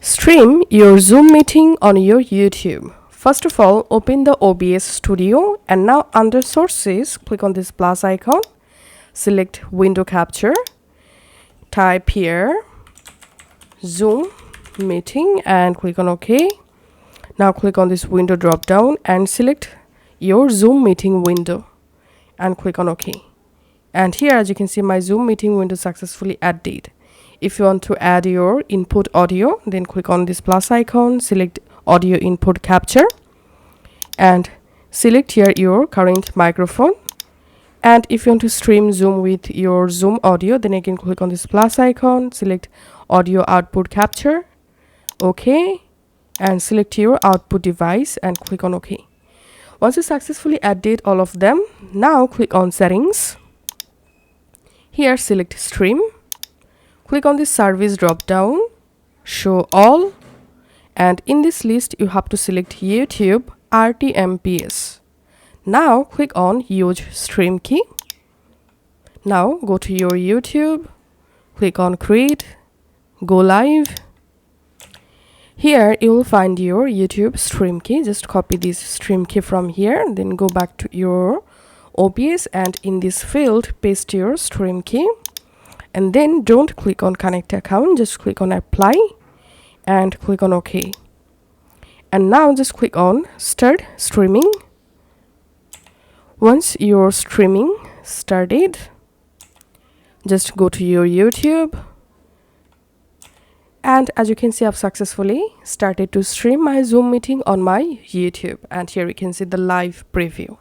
Stream your Zoom meeting on your YouTube. First of all, open the OBS Studio and now under Sources, click on this plus icon, select Window Capture, type here Zoom Meeting and click on OK. Now click on this window drop down and select your Zoom meeting window and click on OK. And here, as you can see, my Zoom meeting window successfully added. If you want to add your input audio, then click on this plus icon, select audio input capture and select here your current microphone. And if you want to stream Zoom with your Zoom audio, then again click on this plus icon, select audio output capture, OK, and select your output device and click on OK. Once you successfully added all of them, now click on settings. Here select stream. Click on this service drop down, show all, and in this list you have to select YouTube RTMPS. Now click on use stream key. Now go to your YouTube, click on create, go live. Here you will find your YouTube stream key. Just copy this stream key from here, then go back to your OBS and in this field paste your stream key. And then don't click on connect account, just click on apply and click on OK. And now just click on start streaming. Once your streaming started, just go to your YouTube. And as you can see, I've successfully started to stream my Zoom meeting on my YouTube. And here you can see the live preview.